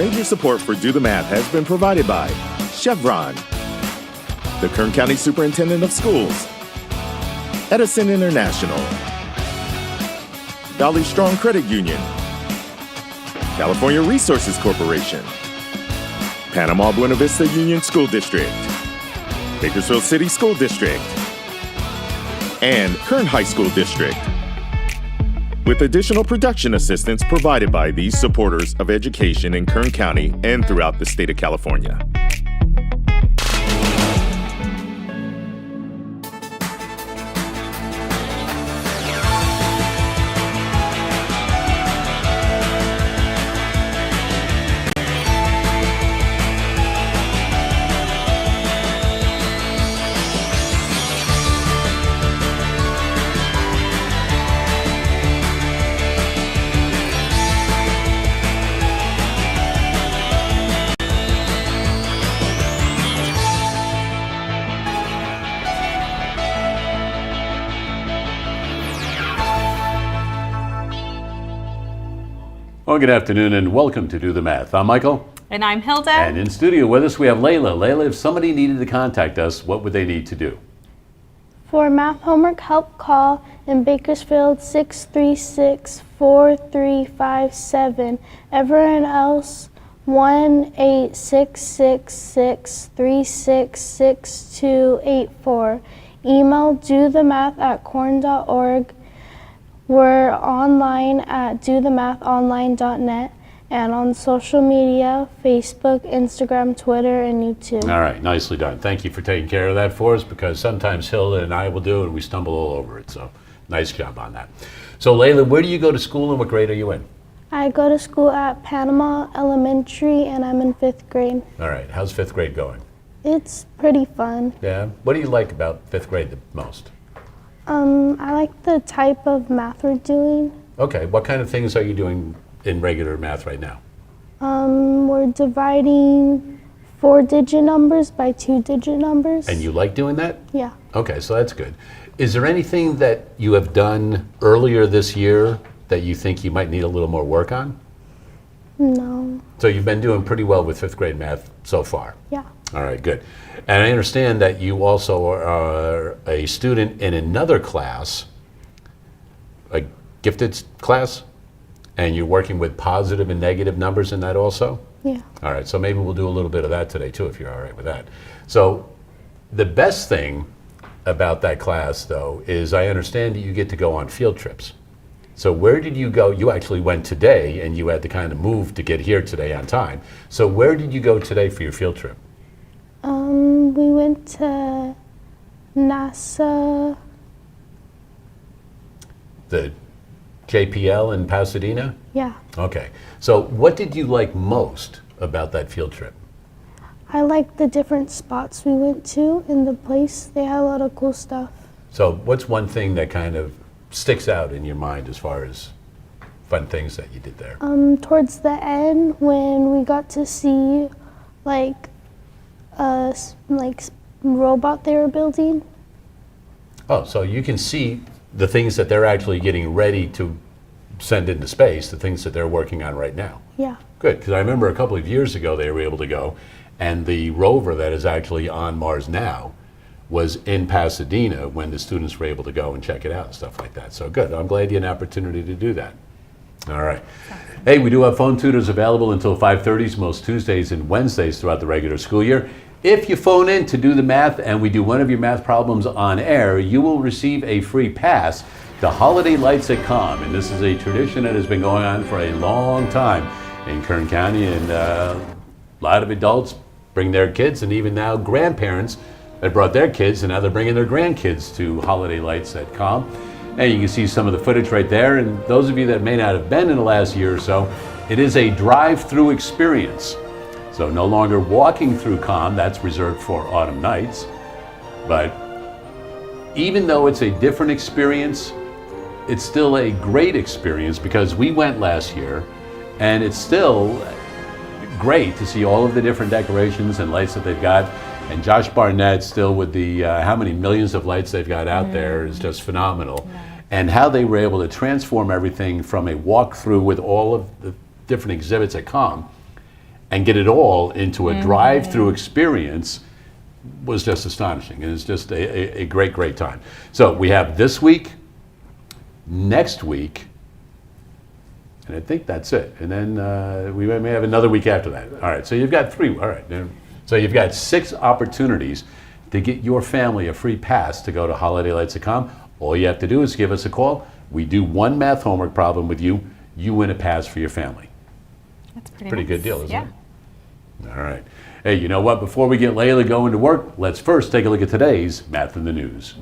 Major support for Do the Math has been provided by Chevron, the Kern County Superintendent of Schools, Edison International, Valley Strong Credit Union, California Resources Corporation, Panama Buena Vista Union School District, Bakersfield City School District, and Kern High School District, with additional production assistance provided by these supporters of education in Kern County and throughout the state of California. Well, good afternoon and welcome to Do the Math. I'm Michael. And I'm Hilda. And in studio with us we have Layla. Layla, if somebody needed to contact us, what would they need to do? For math homework help, call in Bakersfield 636-4357. Everyone else 1-866-366284. Email dothemath@corn.org. We're online at dothemathonline.net and on social media, Facebook, Instagram, Twitter, and YouTube. All right, nicely done. Thank you for taking care of that for us, because sometimes Hilda and I will do it and we stumble all over it. So nice job on that. So Layla, where do you go to school and what grade are you in? I go to school at Panama Elementary and I'm in 5th grade. All right, how's 5th grade going? It's pretty fun. Yeah, what do you like about 5th grade the most? I like the type of math we're doing. Okay, what kind of things are you doing in regular math right now? We're dividing 4-digit numbers by 2-digit numbers. And you like doing that? Yeah. Okay, so that's good. Is there anything that you have done earlier this year that you think you might need a little more work on? No. So you've been doing pretty well with 5th grade math so far? Yeah. All right, good. And I understand that you also are a student in another class, a gifted class, and you're working with positive and negative numbers in that also? Yeah. All right, so maybe we'll do a little bit of that today too, if you're all right with that. So the best thing about that class, though, is I understand that you get to go on field trips. So where did you go? You actually went today, and you had to kind of move to get here today on time. So where did you go today for your field trip? We went to NASA. The JPL in Pasadena? Yeah. Okay. So what did you like most about that field trip? I like the different spots we went to in the place. They had a lot of cool stuff. So what's one thing that kind of sticks out in your mind as far as fun things that you did there? Towards the end, when we got to see like a robot they were building. Oh, so you can see the things that they're actually getting ready to send into space, the things that they're working on right now. Yeah. Good, because I remember a couple of years ago they were able to go, and the rover that is actually on Mars now was in Pasadena when the students were able to go and check it out and stuff like that. So good, I'm glad you had an opportunity to do that. All right. Hey, we do have phone tutors available until 5:30 most Tuesdays and Wednesdays throughout the regular school year. If you phone in to do the math and we do one of your math problems on air, you will receive a free pass to Holiday Lights at Com. And this is a tradition that has been going on for a long time in Kern County, and a lot of adults bring their kids, and even now grandparents that brought their kids, and now they're bringing their grandkids to Holiday Lights at Com. And you can see some of the footage right there, and those of you that may not have been in the last year or so, it is a drive-through experience. So no longer walking through Com, that's reserved for autumn nights. But even though it's a different experience, it's still a great experience, because we went last year and it's still great to see all of the different decorations and lights that they've got. And Josh Barnett still with the how many millions of lights they've got out there is just phenomenal. And how they were able to transform everything from a walkthrough with all of the different exhibits at Com, and get it all into a drive-through experience was just astonishing. And it's just a great, great time. So we have this week, next week, and I think that's it. And then we may have another week after that. All right, so you've got 3. All right, so you've got 6 opportunities to get your family a free pass to go to Holiday Lights of Com. All you have to do is give us a call. We do one math homework problem with you. You win a pass for your family. That's pretty Pretty nice. good deal, isn't Yeah. it? All right. Hey, you know what? Before we get Layla going to work, let's first take a look at today's Math in the News.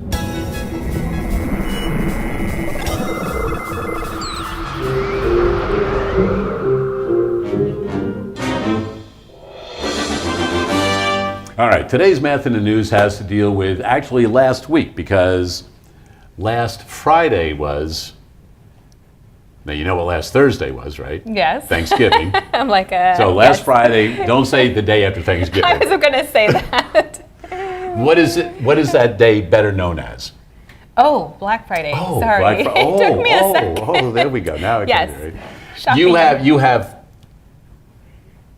All right, today's Math in the News has to deal with actually last week, because last Friday was, now you know what last Thursday was, right? Yes. Thanksgiving. I'm like, So last yes. Friday, don't say the day after Thanksgiving. I was going to say that. What is it? What is that day better known as? Oh, Black Friday. Sorry. Oh, It took me a second. oh, there we go. Now I Yes. get it. Right? Shocking. You have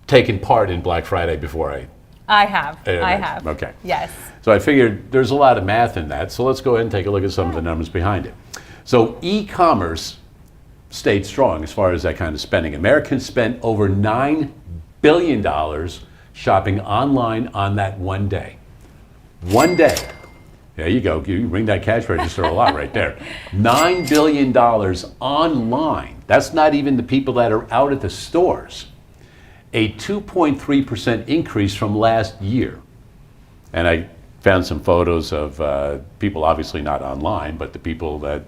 taken part in Black Friday before I have. Yeah, I right. have. Okay. Yes. So I figured there's a lot of math in that. So let's go ahead and take a look at some of the numbers behind it. So e-commerce stayed strong as far as that kind of spending. Americans spent over $9 billion shopping online on that one day. One day. There you go. You ring that cash register a lot right there. $9 billion online. That's not even the people that are out at the stores. A 2.3% increase from last year. And I found some photos of people obviously not online, but the people that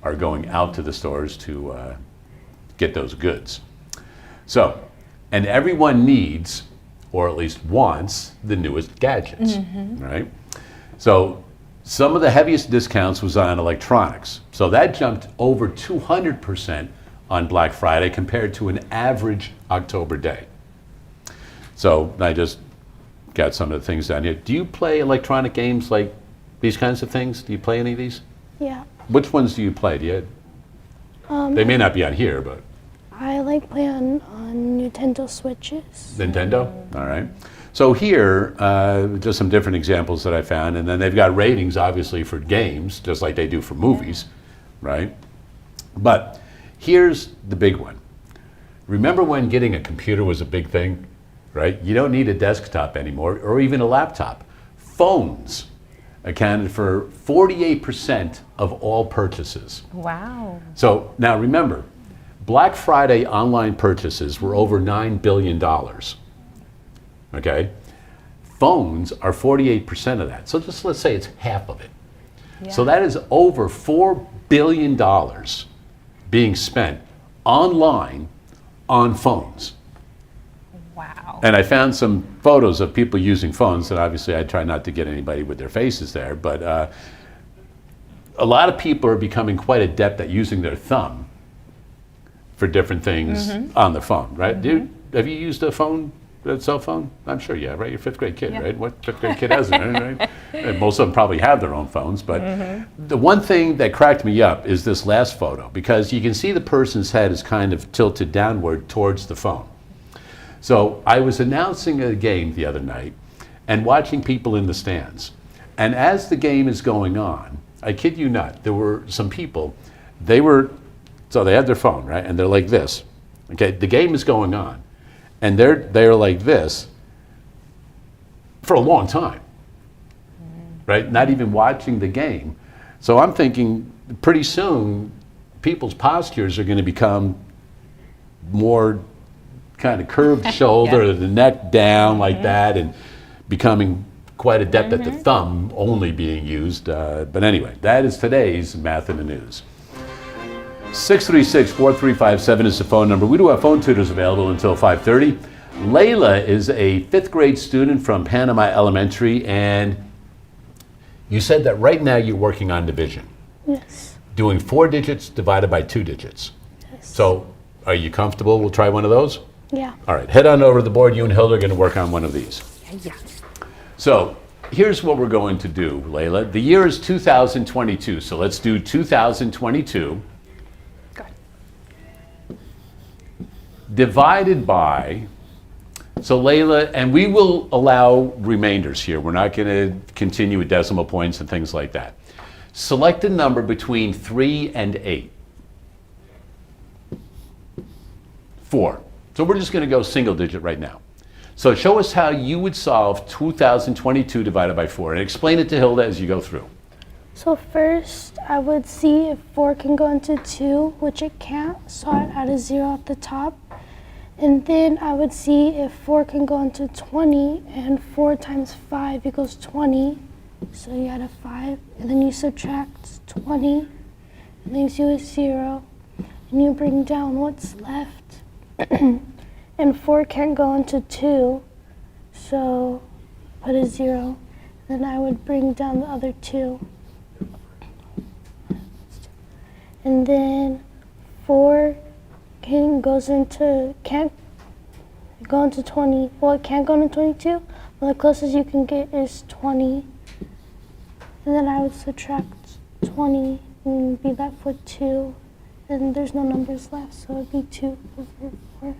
are going out to the stores to get those goods. So, and everyone needs, or at least wants, the newest gadgets, right? So some of the heaviest discounts was on electronics. So that jumped over 200% on Black Friday compared to an average October day. So I just got some of the things down here. Do you play electronic games like these kinds of things? Do you play any of these? Yeah. Which ones do you play? They may not be on here, but I like playing on Nintendo Switches. Nintendo? All right. So here, just some different examples that I found, and then they've got ratings, obviously, for games, just like they do for movies, right? But here's the big one. Remember when getting a computer was a big thing, right? You don't need a desktop anymore, or even a laptop. Phones accounted for 48% of all purchases. Wow. So now remember, Black Friday online purchases were over $9 billion. Okay? Phones are 48% of that. So just let's say it's half of it. Yeah. So that is over $4 billion being spent online on phones. Wow. And I found some photos of people using phones, and obviously I try not to get anybody with their faces there, but a lot of people are becoming quite adept at using their thumb for different things on the phone, right? Have you used a phone, a cell phone? I'm sure you have, right? You're a fifth grade kid, Yeah. right? What fifth grade kid hasn't, right? And most of them probably have their own phones, but the one thing that cracked me up is this last photo, because you can see the person's head is kind of tilted downward towards the phone. So I was announcing a game the other night and watching people in the stands. And as the game is going on, I kid you not, there were some people, so they had their phone, right? And they're like this. Okay, the game is going on. And they're like this for a long time, right? Not even watching the game. So I'm thinking pretty soon people's postures are going to become more kind of curved shoulder, Yeah. the neck down like that, and becoming quite adept at the thumb only being used. But anyway, that is today's Math in the News. 636-4357 is the phone number. We do have phone tutors available until 5:30. Layla is a fifth grade student from Panama Elementary, and you said that right now you're working on division, Yes. doing 4 digits divided by 2 digits. Yes. So are you comfortable? We'll try one of those? Yeah. All right, head on over to the board. You and Hilda are going to work on one of these. Yeah. So here's what we're going to do, Layla. The year is 2022, so let's do 2022 Good. divided by So Layla, and we will allow remainders here. We're not going to continue with decimal points and things like that. Select a number between 3 and 8. 4. So we're just going to go single digit right now. So show us how you would solve 2022 divided by 4, and explain it to Hilda as you go through. So first, I would see if 4 can go into 2, which it can't, so I'd add a 0 at the top. And then I would see if 4 can go into 20, and 4 times 5 equals 20. So you add a 5, and then you subtract 20, and leaves you a 0, and you bring down what's left. And 4 can't go into 2, so put a 0. Then I would bring down the other 2. And then 4 can't go into 20. Well, it can't go into 22. Well, the closest you can get is 20. And then I would subtract 20 and be left with 2. And there's no numbers left, so it'd be 2 over 4.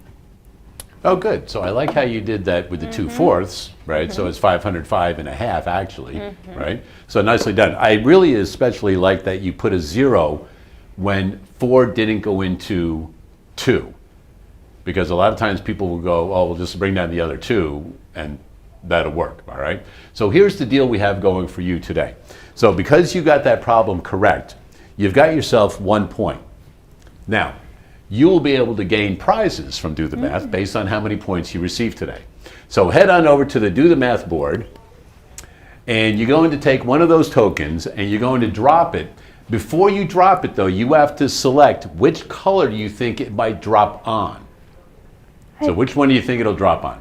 Oh, good. So I like how you did that with the 2/4, right? So it's 505.5 actually, right? So nicely done. I really especially like that you put a 0 when 4 didn't go into 2. Because a lot of times people will go, oh, we'll just bring down the other 2 and that'll work, all right? So here's the deal we have going for you today. So because you got that problem correct, you've got yourself 1 point. Now, you will be able to gain prizes from Do the Math based on how many points you received today. So head on over to the Do the Math board, and you're going to take one of those tokens and you're going to drop it. Before you drop it, though, you have to select which color you think it might drop on. So which one do you think it'll drop on?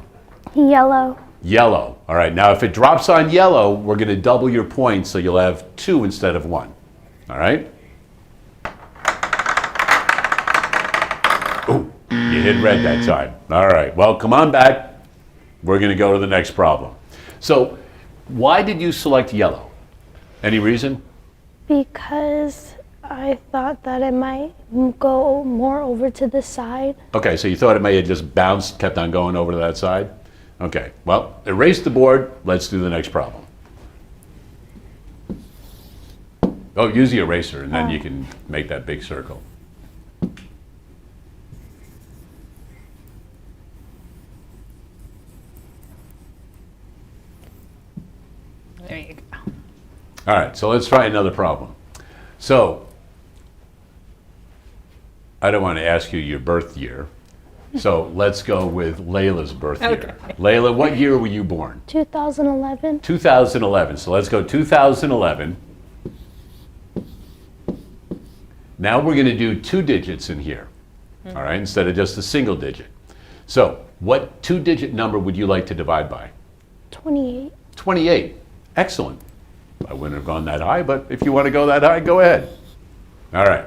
Yellow. Yellow. All right. Now, if it drops on yellow, we're going to double your points, so you'll have 2 instead of 1. All right? Ooh, you hit red that time. All right. Well, come on back. We're going to go to the next problem. So, why did you select yellow? Any reason? Because I thought that it might go more over to the side. Okay, so you thought it may have just bounced, kept on going over to that side? Okay, well, erase the board. Let's do the next problem. Oh, use the eraser, and then you can make that big circle. There you go. All right, so let's try another problem. So, I don't want to ask you your birth year, so let's go with Layla's birth year. Okay. Layla, what year were you born? 2011. 2011. So let's go 2011. Now we're going to do 2 digits in here, all right, instead of just a single digit. So, what 2-digit number would you like to divide by? 28. 28. Excellent. I wouldn't have gone that high, but if you want to go that high, go ahead. All right.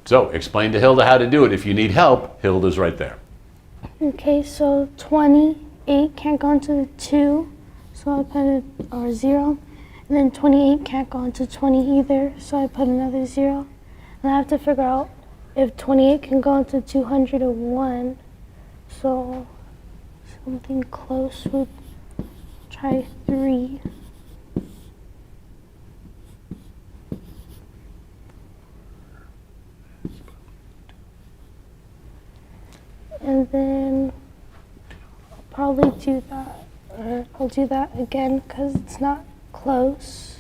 So explain to Hilda how to do it. If you need help, Hilda's right there. Okay, so 28 can't go into the 2, so I put a 0. And then 28 can't go into 20 either, so I put another 0. And I have to figure out if 28 can go into 201. So something close would try 3. And then I'll probably do that, or I'll do that again because it's not close.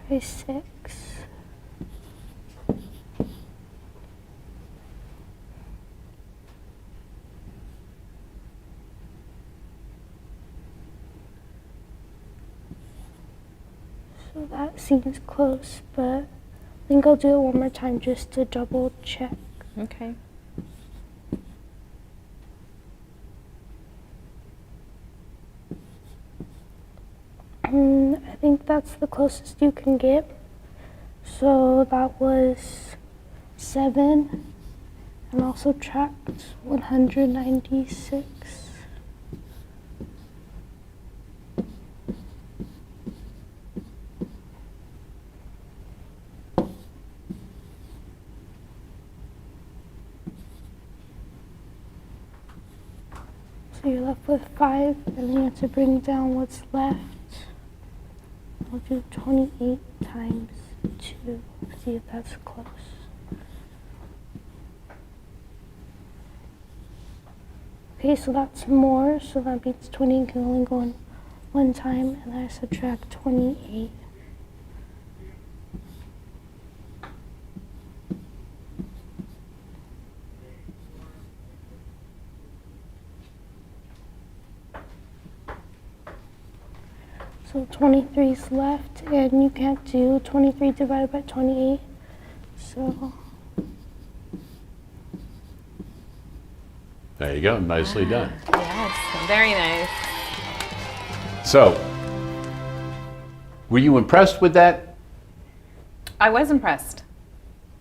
Try 6. So that seems close, but I think I'll do it one more time just to double check. Okay. I think that's the closest you can get. So that was 7, and I'll subtract 196. So So you're left with 5, and then you have to bring down what's left. I'll do 28 times 2. See if that's close. Okay, so that's more, so that means 20 can only go in one time, and I subtract 28. So 23 is left, and you can't do 23 divided by 28. So There you go, nicely done. Yes, very nice. So, were you impressed with that? I was impressed.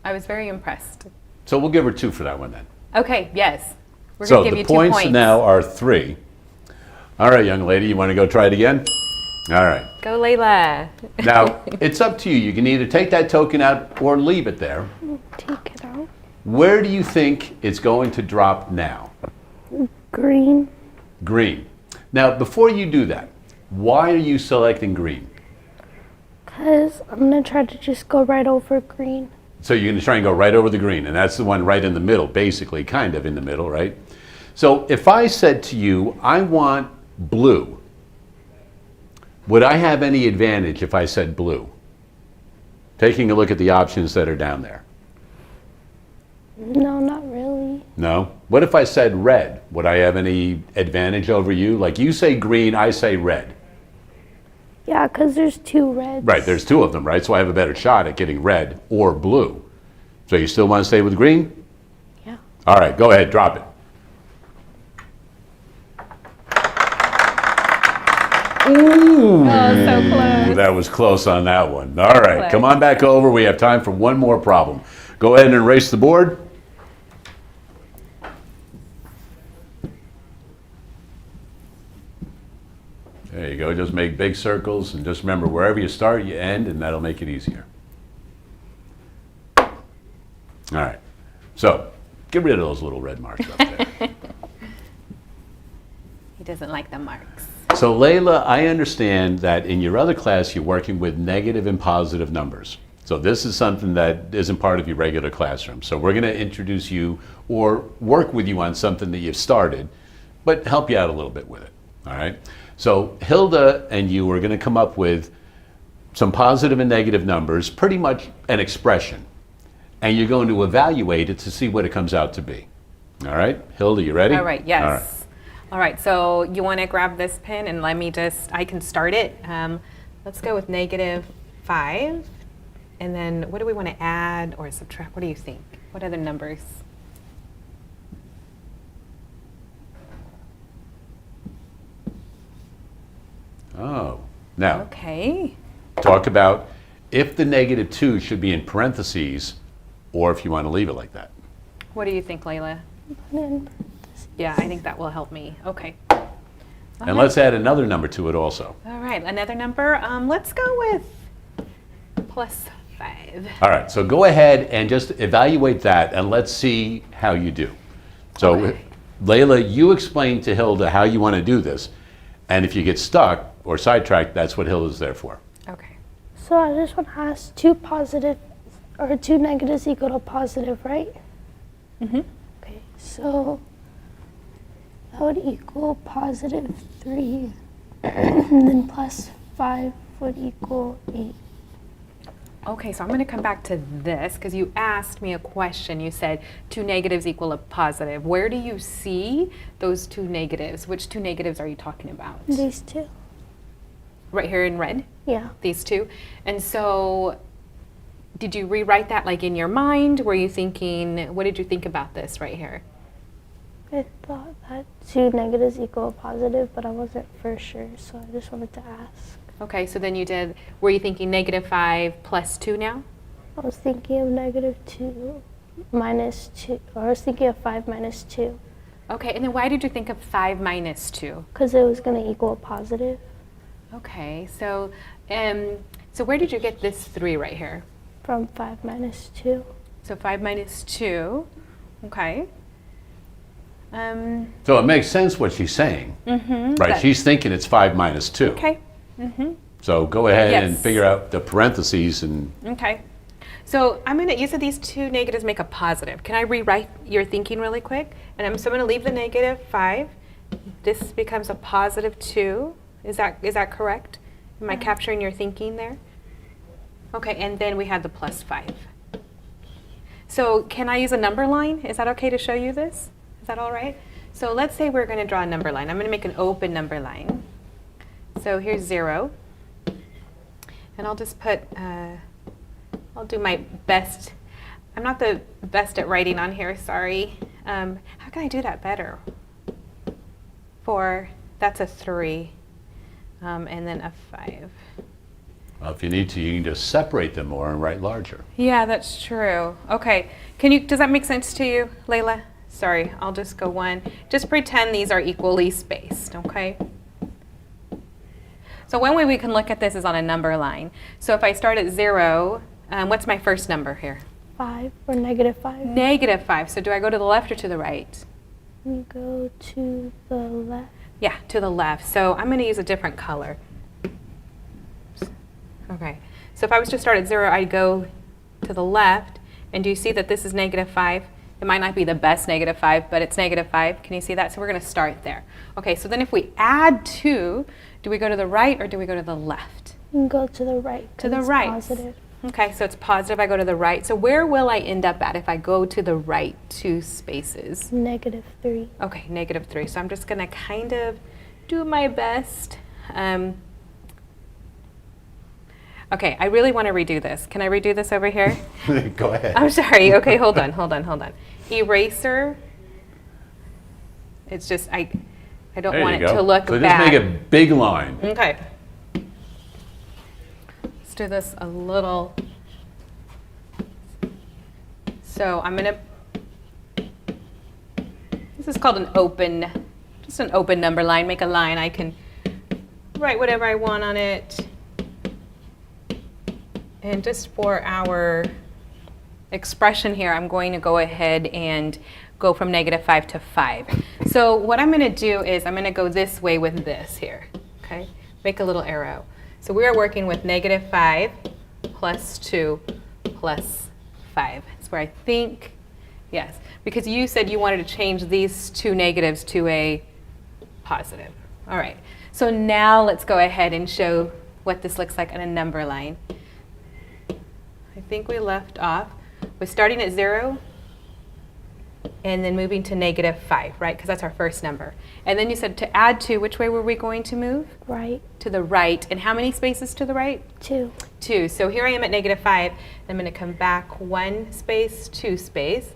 I was very impressed. So we'll give her 2 for that one then. Okay, yes. We're So going to give the you 2 points points. now are 3. All right, young lady, you want to go try it again? All right. Go, Layla. Now, it's up to you. You can either take that token out or leave it there. take it out. Where do you think it's going to drop now? Green. Green. Now, before you do that, why are you selecting green? Because I'm going to try to just go right over green. So you're going to try and go right over the green, and that's the one right in the middle, basically, kind of in the middle, right? So if I said to you, I want blue, would I have any advantage if I said blue? Taking a look at the options that are down there. No, not really. No? What if I said red? Would I have any advantage over you? Like you say green, I say red. Yeah, because there's 2 reds. Right, there's 2 of them, right? So I have a better shot at getting red or blue. So you still want to stay with green? Yeah. All right, go ahead, drop it. Oh, so close. That was close on that one. All right, Close. come on back over. We have time for one more problem. Go ahead and erase the board. There you go. Just make big circles and just remember wherever you start, you end, and that'll make it easier. All right. So get rid of those little red marks up there. He doesn't like the marks. So Layla, I understand that in your other class you're working with negative and positive numbers. So this is something that isn't part of your regular classroom. So we're going to introduce you or work with you on something that you've started, but help you out a little bit with it. All right? So Hilda and you are going to come up with some positive and negative numbers, pretty much an expression. And you're going to evaluate it to see what it comes out to be. All right? Hilda, you ready? All right, yes. All right. All right, so you want to grab this pen and let me I can start it. Let's go with -5. And then what do we want to add or subtract? What do you think? What other numbers? Oh, now Okay. talk about if the -2 should be in parentheses or if you want to leave it like that. What do you think, Layla? And Yeah, I think that will help me. Okay. And let's add another number to it also. All right, another number. Let's go with +5. All right, so go ahead and just evaluate that and let's see how you do. So Okay. Layla, you explain to Hilda how you want to do this. And if you get stuck or sidetracked, that's what Hilda's there for. Okay. so I just want to ask 2 positive or 2 negatives equal to positive, right? Mm-hmm. Okay, so that would equal +3, and then +5 would equal 8. Okay, so I'm going to come back to this because you asked me a question. You said 2 negatives equal a positive. Where do you see those 2 negatives? Which 2 negatives are you talking about? These 2. Right here in red, Yeah. these 2. And so did you rewrite that like in your mind? Were you thinking, what did you think about this right here? I thought that 2 negatives equal a positive, but I wasn't for sure, so I just wanted to ask. Okay, so then were you thinking -5 plus 2 now? I was thinking of -2 minus 2, or I was thinking of 5 minus 2, Okay, and then why did you think of 5 minus 2? because it was going to equal a positive. Okay, so where did you get this 3 right here? From 5 minus 2. So 5 minus 2, okay. So it makes sense what she's saying, right? That- She's thinking it's 5 minus 2. Okay. So go ahead and Yes. figure out the parentheses and Okay. So I'm going to use these two negatives make a positive. Can I rewrite your thinking really quick? And I'm going to leave the -5. This becomes a +2. Is that correct? Am I capturing your thinking there? Okay, and then we had the +5. So can I use a number line? Is that okay to show you this? Is that all right? So let's say we're going to draw a number line. I'm going to make an open number line. So here's 0. And I'll just put, I'll do my best. I'm not the best at writing on here, sorry. How can I do that better? 4, that's a 3, and then a 5. well, if you need to, you can just separate them more and write larger. Yeah, that's true. Okay, does that make sense to you, Layla? Sorry, I'll just go 1. Just pretend these are equally spaced, okay? So one way we can look at this is on a number line. So if I start at 0, what's my first number here? 5 or -5. -5. So do I go to the left or to the right? You go to the left. Yeah, to the left. So I'm going to use a different color. Okay. So if I was to start at 0, I'd go to the left. And do you see that this is -5? It might not be the best -5, but it's -5. Can you see that? So we're going to start there. Okay, so then if we add 2, do we go to the right or do we go to the left? You can go to the right. To 'cause the it's right. Positive. Okay, so it's positive. I go to the right. So where will I end up at if I go to the right 2 spaces? -3. Okay, -3. So I'm just going to kind of do my best. Okay, I really want to redo this. Can I redo this over here? Go ahead. I'm sorry. Okay, hold on. Eraser. It's just, I don't There want you it go. to look so bad. just make a big line. Okay. Let's do this a little. So I'm going to, this is called just an open number line. Make a line. I can write whatever I want on it. And just for our expression here, I'm going to go ahead and go from -5 to 5. So what I'm going to do is I'm going to go this way with this here, okay? Make a little arrow. So we are working with -5 plus 2 plus 5. That's where I think, yes, because you said you wanted to change these 2 negatives to a positive. All right, so now let's go ahead and show what this looks like on a number line. I think we left off with starting at 0 and then moving to -5, right? Because that's our first number. And then you said to add 2, which way were we going to move? Right. To the right. And how many spaces to the right? 2. 2. So here I am at -5. I'm going to come back 1 space, 2 space.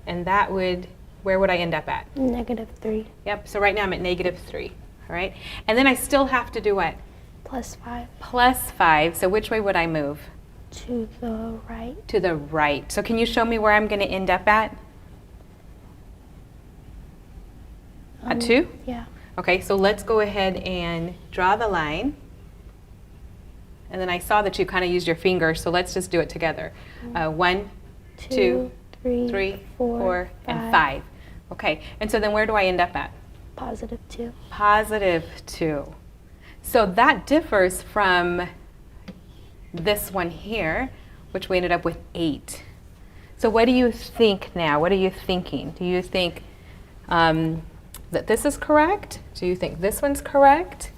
And that would, where would I end up at? -3. Yep. So right now I'm at -3. All right. And then I still have to do what? +5. +5. So which way would I move? To the right. To the right. So can you show me where I'm going to end up at? At 2? Yeah. Okay, so let's go ahead and draw the line. And then I saw that you kind of used your fingers, so let's just do it together. 1, 2, 3, 4, and 5. Okay, and so then where do I end up at? +2. +2. So that differs from this one here, which we ended up with 8. So what do you think now? What are you thinking? Do you think that this is correct? Do you think this one's correct?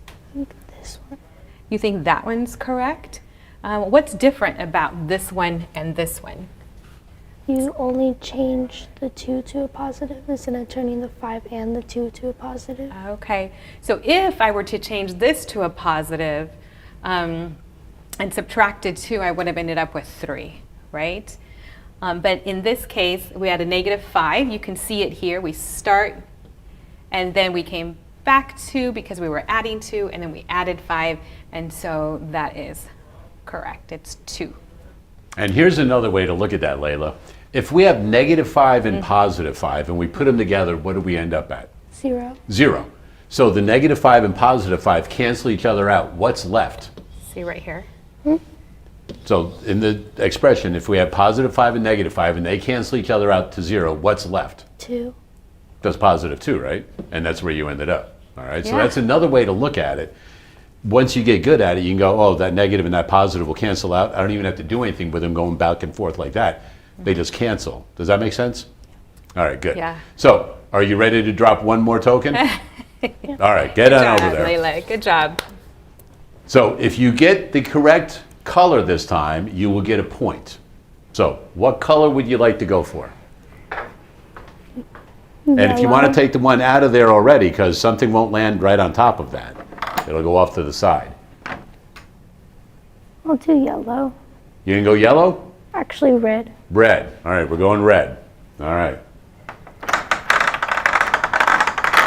I think this one. You think that one's correct? What's different about this one and this one? You only change the 2 to a positive instead of turning the 5 and the 2 to a positive. Okay, so if I were to change this to a positive and subtracted 2, I would have ended up with 3, right? But in this case, we had a -5. You can see it here. We start, and then we came back 2 because we were adding 2, and then we added 5, and so that is correct. It's 2. And here's another way to look at that, Layla. If we have -5 and +5 and we put them together, what do we end up at? 0. 0. So the -5 and +5 cancel each other out. What's left? See right here? So in the expression, if we have +5 and -5 and they cancel each other out to 0, what's left? 2. That's positive too, right? And that's where you ended up. All right. So Yeah. that's another way to look at it. Once you get good at it, you can go, oh, that negative and that positive will cancel out. I don't even have to do anything with them going back and forth like that. They just cancel. Does that make sense? All right, good. Yeah. So, are you ready to drop one more token? All right, get on over there. Layla. Good job. So, if you get the correct color this time, you will get a point. So, what color would you like to go for? And if you want to take the one out of there already, because something won't land right on top of that, it'll go off to the side. I'll do yellow. You can go yellow? Actually, red. Red. All right, we're going red. All right.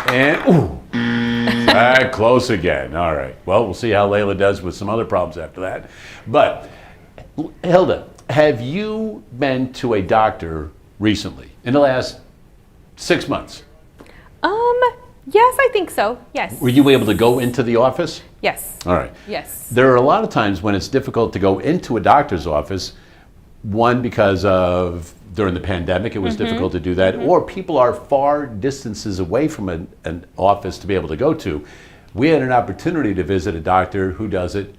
And, ooh, close again. All right. Well, we'll see how Layla does with some other problems after that. But, Hilda, have you been to a doctor recently, in the last 6 months? Yes, I think so. Yes. Were you able to go into the office? Yes. All right. Yes. There are a lot of times when it's difficult to go into a doctor's office, one, because of during the pandemic it was difficult to do that, or people are far distances away from an office to be able to go to. We had an opportunity to visit a doctor who does it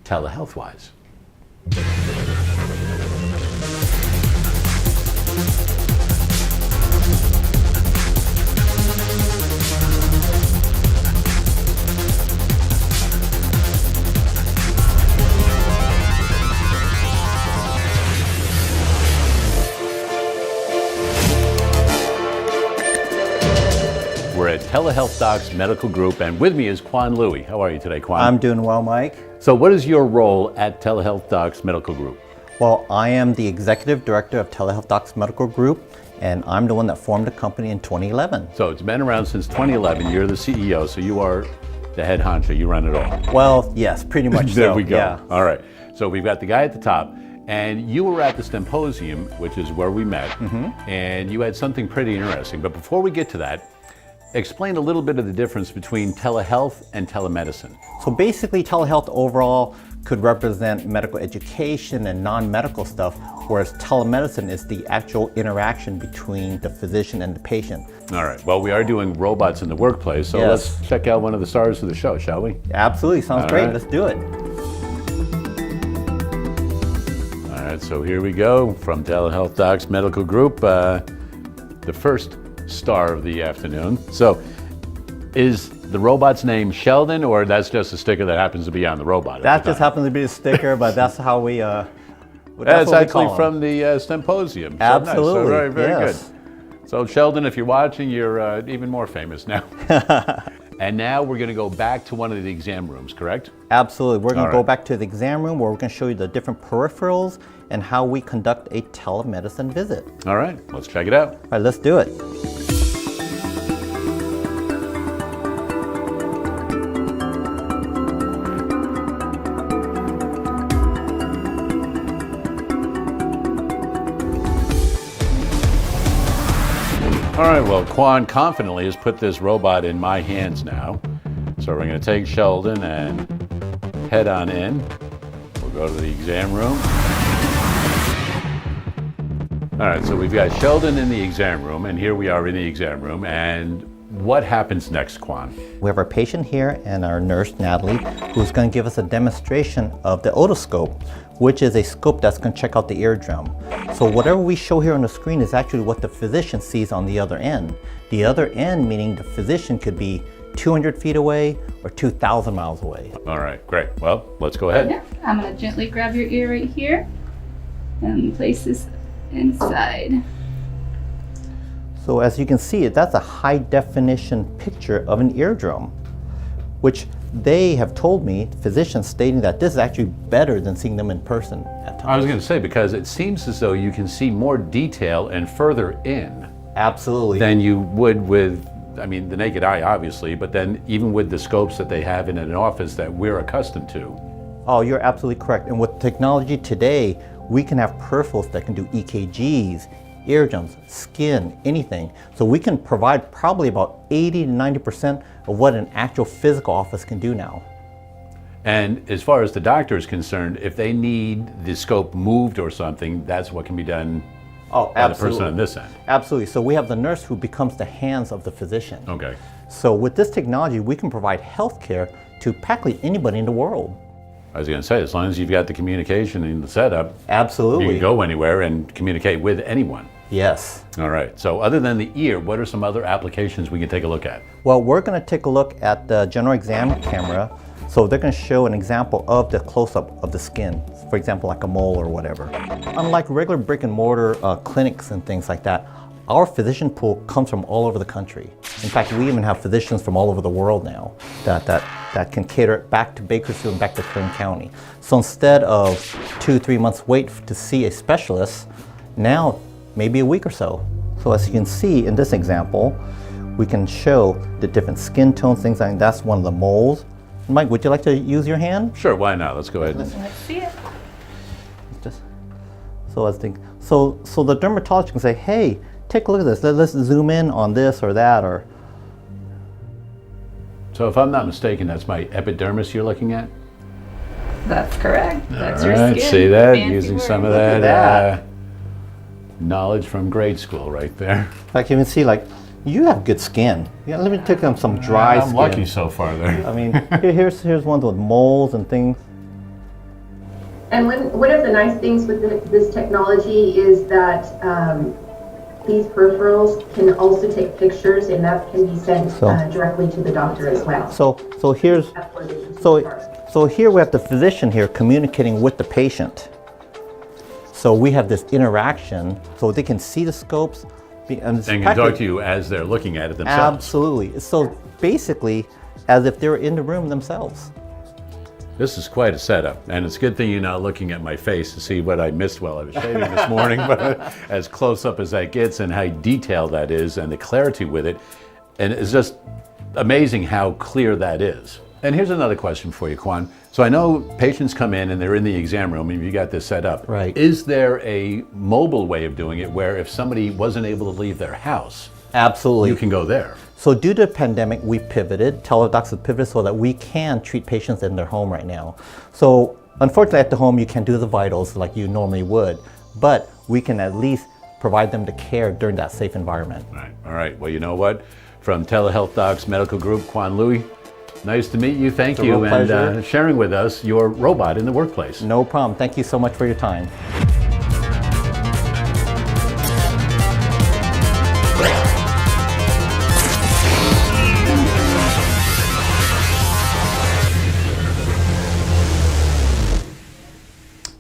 telehealth-wise. We're at Telehealth Docs Medical Group, and with me is Quan Louie. How are you today, Quan? I'm doing well, Mike. So what is your role at Telehealth Docs Medical Group? Well, I am the Executive Director of Telehealth Docs Medical Group, and I'm the one that formed the company in 2011. So it's been around since 2011. You're the CEO, so you are the head honcho. You run it all. Well, yes, pretty much There so. we go. Yeah. All right. So we've got the guy at the top, and you were at the symposium, which is where we met, and you had something pretty interesting. But before we get to that, explain a little bit of the difference between telehealth and telemedicine. So basically, telehealth overall could represent medical education and non-medical stuff, whereas telemedicine is the actual interaction between the physician and the patient. All right. Well, we are doing robots in the workplace, so Yes. let's check out one of the stars of the show, shall we? Absolutely, sounds All great. right. Let's do it. All right, so here we go from Telehealth Docs Medical Group, the first star of the afternoon. So, is the robot's name Sheldon, or that's just a sticker that happens to be on the robot? at That the just time? happens to be a sticker, but that's how we. That's what we actually call 'em. from the symposium. So nice. So Absolutely, very, very yes. good. So Sheldon, if you're watching, you're even more famous now. And now we're going to go back to one of the exam rooms, correct? Absolutely. We're going All to go right. back to the exam room where we're going to show you the different peripherals and how we conduct a telemedicine visit. All right, let's check it out. All right, let's do it. All right, well, Quan confidently has put this robot in my hands now. So we're going to take Sheldon and head on in. We'll go to the exam room. All right, so we've got Sheldon in the exam room, and here we are in the exam room. And what happens next, Quan? We have our patient here and our nurse, Natalie, who's going to give us a demonstration of the otoscope, which is a scope that's going to check out the eardrum. So whatever we show here on the screen is actually what the physician sees on the other end. The other end meaning the physician could be 200 feet away or 2,000 miles away. All right, great. Well, let's go ahead. Yeah, I'm gonna gently grab your ear right here and place this inside. So as you can see, that's a high definition picture of an eardrum, which they have told me, physicians stating that this is actually better than seeing them in person at times. I was going to say, because it seems as though you can see more detail and further in Absolutely. than you would with, I mean, the naked eye, obviously, but then even with the scopes that they have in an office that we're accustomed to. Oh, you're absolutely correct. And with technology today, we can have peripherals that can do EKGs, eardrums, skin, anything. So we can provide probably about 80 to 90% of what an actual physical office can do now. And as far as the doctor is concerned, if they need the scope moved or something, that's what can be done Oh, by the person absolutely. on this end. Absolutely. So we have the nurse who becomes the hands of the physician. Okay. So with this technology, we can provide health care to practically anybody in the world. I was going to say, as long as you've got the communication and the setup, Absolutely. you can go anywhere and communicate with anyone. Yes. All right. So other than the ear, what are some other applications we can take a look at? Well, we're going to take a look at the general exam camera. So they're going to show an example of the close-up of the skin, for example, like a mole or whatever. Unlike regular brick and mortar clinics and things like that, our physician pool comes from all over the country. In fact, we even have physicians from all over the world now that can cater it back to Bakersfield and back to Kern County. So instead of 2-3 months wait to see a specialist, now maybe a week or so. So as you can see in this example, we can show the different skin tones, things like that. That's one of the moles. Mike, would you like to use your hand? Sure, why not? Let's go ahead. Let's see it. Just, so the dermatologist can say, hey, take a look at this. Let's zoom in on this or that, or. So if I'm not mistaken, that's my epidermis you're looking at? That's correct. That's All your right, skin. see that? Fancy Using word. some of Look at that, that. knowledge from grade school right there. Like you can see, like, you have good skin. Yeah, let me take some dry I'm skin. lucky so far there. I mean, here's ones with moles and things. And one of the nice things with this technology is that these peripherals can also take pictures, and that can be sent directly to the doctor as well. So here's That's where they can so start. so here we have the physician here communicating with the patient. So we have this interaction, so they can see the scopes. And And can talk to you as they're looking at it themselves. Absolutely. So basically, as if they were in the room themselves. This is quite a setup, and it's a good thing you're not looking at my face to see what I missed while I was shaving this morning, but as close up as that gets and how detailed that is and the clarity with it, and it's just amazing how clear that is. And here's another question for you, Kwan. So I know patients come in and they're in the exam room and you got this set up. Right. Is there a mobile way of doing it where if somebody wasn't able to leave their house, Absolutely. you can go there? So due to the pandemic, we pivoted, teledocs have pivoted so that we can treat patients in their home right now. So unfortunately at the home, you can't do the vitals like you normally would, but we can at least provide them the care during that safe environment. Right. All right. Well, you know what? From Telehealth Docs Medical Group, Kwan Louie, nice to meet you. Thank It's a you. real And pleasure. sharing with us your robot in the workplace. No problem. Thank you so much for your time.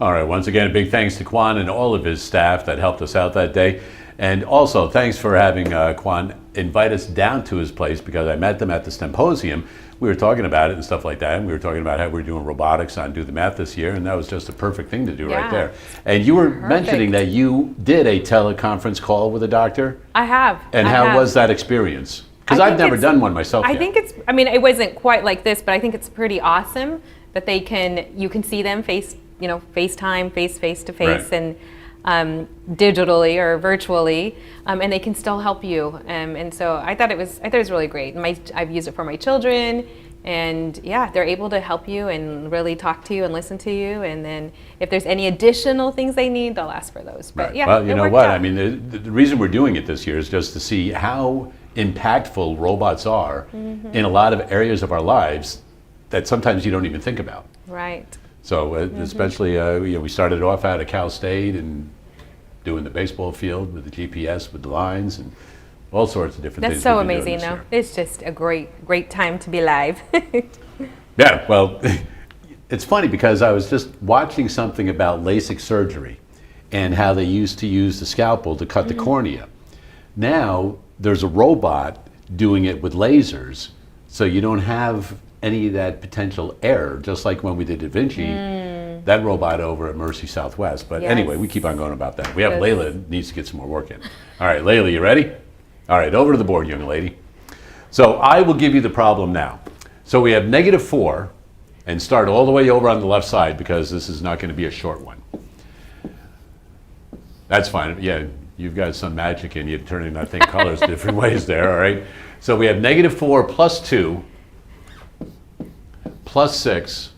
All right, once again, a big thanks to Kwan and all of his staff that helped us out that day. And also, thanks for having Kwan invite us down to his place, because I met them at the symposium. We were talking about it and stuff like that, and we were talking about how we were doing robotics on Do the Math this year, and that was just a perfect thing to do right Yeah. there. And you were mentioning that you did a teleconference call with a doctor, I have. and I how have. was that experience? Because I I've think never it's- done one myself I yet. think it's, I mean, it wasn't quite like this, but I think it's pretty awesome that you can see them FaceTime, face to face, Right. and digitally or virtually, and they can still help you. And so I thought it was really great. I've used it for my children, and yeah, they're able to help you and really talk to you and listen to you. And then if there's any additional things they need, they'll ask for those. But Right. yeah, Well, you it know worked what? out. I mean, the reason we're doing it this year is just to see how impactful robots are Mm-hmm. in a lot of areas of our lives that sometimes you don't even think about. Right. So Mm-hmm. especially, we started off out of Cal State and doing the baseball field with the GPS, with the lines, and all sorts of different That's things. so we've been doing amazing, this though. year. It's just a great time to be live. Yeah, well, it's funny because I was just watching something about LASIK surgery and how they used to use the scalpel to cut the cornea. Now there's a robot doing it with lasers, so you don't have any of that potential error, just like when we did Da Vinci, that robot over at Mercy Southwest. But anyway, we Yes. keep on going about that. We have Yes. Layla needs to get some more work in. All right, Layla, you ready? All right, over to the board, young lady. So I will give you the problem now. So we have -4, and start all the way over on the left side because this is not going to be a short one. That's fine. Yeah, you've got some magic in you turning that thing colors different ways there, all right? So we have -4 plus 2 plus 6,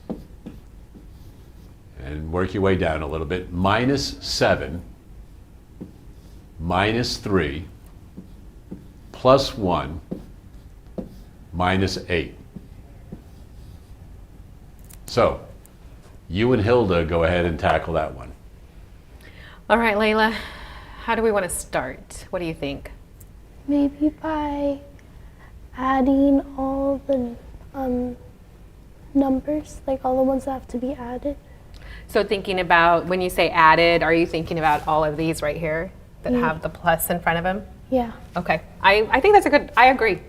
and work your way down a little bit, -7 minus 3 plus 1 minus 8. So, you and Hilda go ahead and tackle that one. All right, Layla, how do we want to start? What do you think? Maybe by adding all the numbers, like all the ones that have to be added. So thinking about, when you say added, are you thinking about all of these right here that have the plus in front of them? Yeah. Okay, I think that's a good, I agree.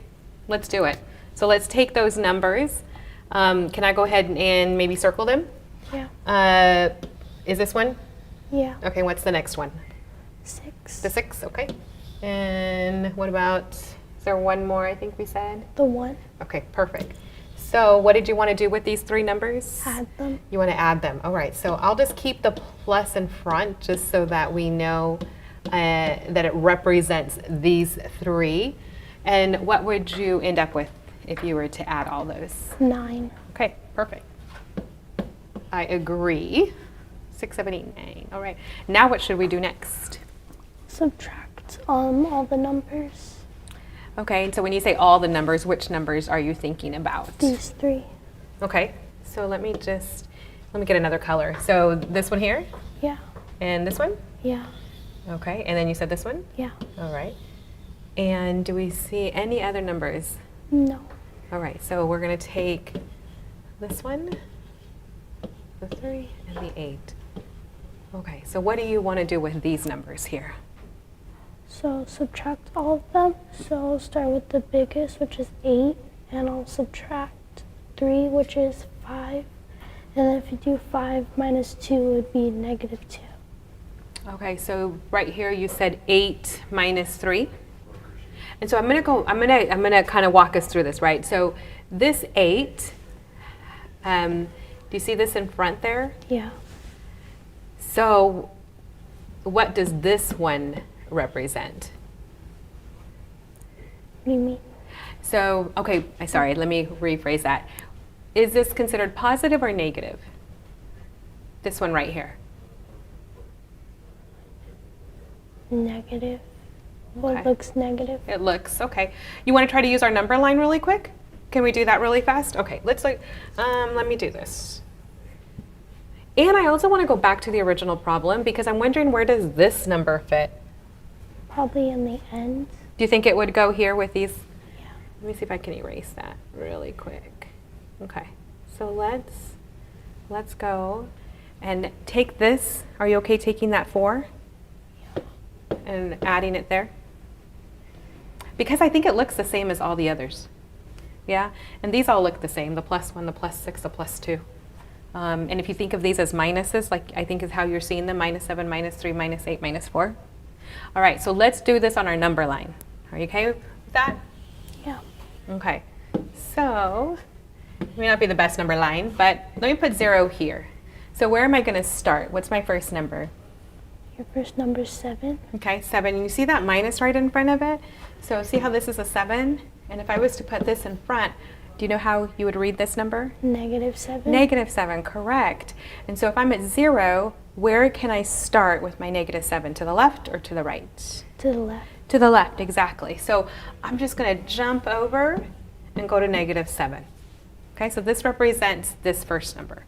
Let's do it. So let's take those numbers. Can I go ahead and maybe circle them? Yeah. Is this one? Yeah. Okay, what's the next one? 6. The 6, okay. And what about, is there one more I think we said? The 1. Okay, perfect. So what did you want to do with these 3 numbers? Add them. You want to add them. All right, so I'll just keep the plus in front just so that we know that it represents these 3. And what would you end up with if you were to add all those? 9. Okay, perfect. I agree. 6, 7, 8, 9. All right. Now what should we do next? Subtract all the numbers. Okay, and so when you say all the numbers, which numbers are you thinking about? These 3. Okay, so let me get another color. So this one here, Yeah. and this one? Yeah. Okay, and then you said this one? Yeah. All right. And do we see any other numbers? No. All right, so we're gonna take this one, the 3, and the 8. Okay, so what do you want to do with these numbers here? So subtract all of them. So I'll start with the biggest, which is 8, and I'll subtract 3, which is 5. And then if you do 5 minus 2, it would be negative 2. Okay, so right here you said 8 minus 3. And so I'm gonna kind of walk us through this, right? So this 8, do you see this in front there? Yeah. So what does this one represent? What do you mean? So, okay, sorry, let me rephrase that. Is this considered positive or negative? This one right here. Negative. Well, Okay. it looks negative. It looks, okay. You want to try to use our number line really quick? Can we do that really fast? Okay, let me do this. And I also want to go back to the original problem because I'm wondering, where does this number fit? Probably in the end. Do you think it would go here with these? Yeah. Let me see if I can erase that really quick. Okay, so let's go and take this. Are you okay taking that 4? Yeah. And adding it there? Because I think it looks the same as all the others. Yeah, and these all look the same, the +1, the +6, the +2. And if you think of these as minuses, like I think is how you're seeing them, -7, -3, -8, -4. All right, so let's do this on our number line. Are you okay with that? Yeah. Okay, so it may not be the best number line, but let me put 0 here. So where am I going to start? What's my first number? Your first number is 7. Okay, 7. And you see that minus right in front of it? So see how this is a 7? And if I was to put this in front, do you know how you would read this number? -7. -7, correct. And so if I'm at 0, where can I start with my -7? To the left or to the right? To the left. To the left, exactly. So I'm just going to jump over and go to -7. Okay, so this represents this first number.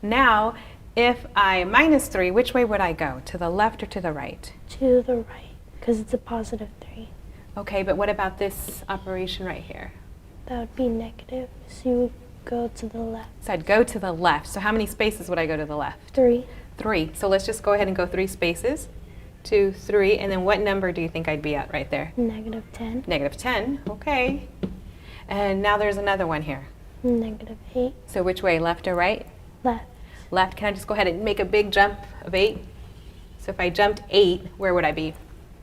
Now, if I -3, which way would I go? To the left or to the right? To the right, because it's a +3. Okay, but what about this operation right here? That would be negative, so you would go to the left. So I'd go to the left. So how many spaces would I go to the left? 3. 3. So let's just go ahead and go 3 spaces. 2, 3, and then what number do you think I'd be at right there? -10. -10, okay. And now there's another one here. -8. So which way, left or right? Left. Left. Can I just go ahead and make a big jump of 8? So if I jumped 8, where would I be?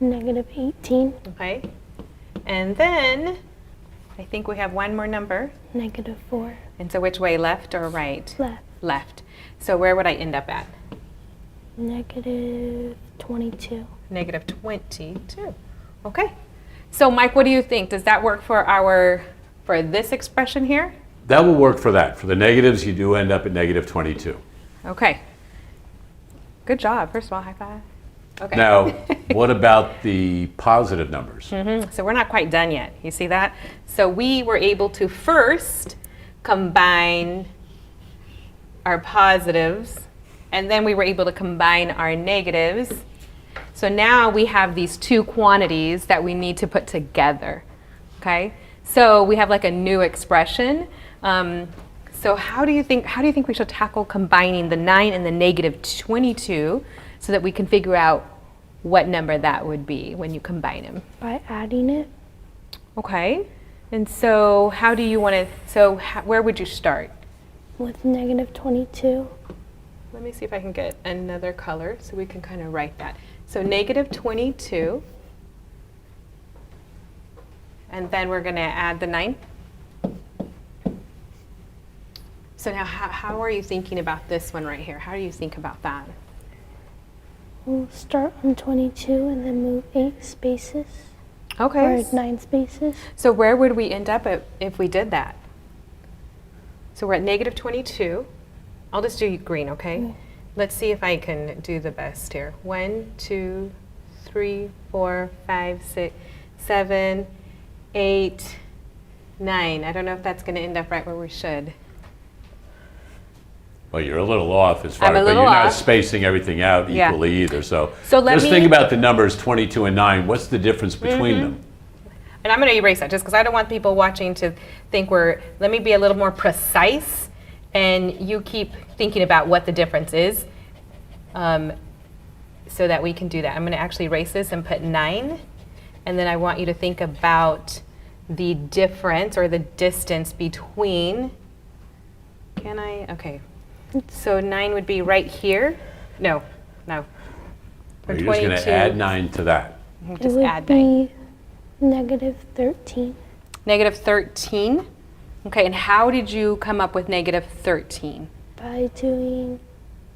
-18. Okay. And then I think we have one more number. -4. And so which way, left or right? Left. Left. So where would I end up at? -22. -22. Okay. So Mike, what do you think? Does that work for this expression here? That will work for that. For the negatives, you do end up at -22. Okay. Good job. First of all, high five. Okay. Now, what about the positive numbers? So we're not quite done yet. You see that? So we were able to first combine our positives, and then we were able to combine our negatives. So now we have these two quantities that we need to put together, okay? So we have like a new expression. So how do you think we should tackle combining the 9 and the negative 22 so that we can figure out what number that would be when you combine them? By adding it. Okay. And so how do you want to, so where would you start? With negative 22. Let me see if I can get another color so we can kind of write that. So negative 22. And then we're going to add the 9. So now how are you thinking about this one right here? How do you think about that? We'll start on 22 and then move 8 spaces. Okay. Or 9 spaces. So where would we end up if we did that? So we're at negative 22. I'll just do green, okay? Let's see if I can do the best here. 1, 2, 3, 4, 5, 6, 7, 8, 9. I don't know if that's going to end up right where we should. Well, you're a little off as far I'm a as, but little you're not off. spacing everything out Yeah. equally either. So let just me- think about the numbers 22 and 9. What's the difference between them? And I'm going to erase that just because I don't want people watching to think let me be a little more precise, and you keep thinking about what the difference is so that we can do that. I'm going to actually erase this and put 9, and then I want you to think about the difference or the distance between, can I? Okay. So 9 would be right here. No. For You're just going to add 9 to that. Just it would add 9. be negative 13. Negative 13. Okay, and how did you come up with negative 13? By doing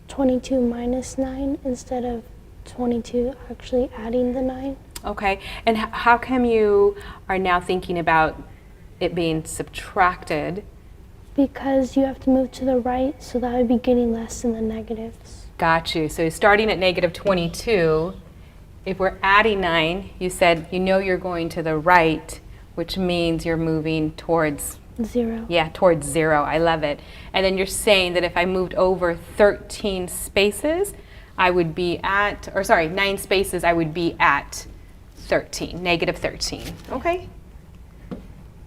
22 minus 9 instead of 22 actually adding the 9. Okay, and how come you are now thinking about it being subtracted? Because you have to move to the right, so that would be getting less than the negatives. Got you. So starting at negative 22, if we're adding 9, you said you're going to the right, which means you're moving towards 0. Yeah, towards 0. I love it. And then you're saying that if I moved over 13 spaces, I would be at, 9 spaces, I would be at 13, negative 13. Okay.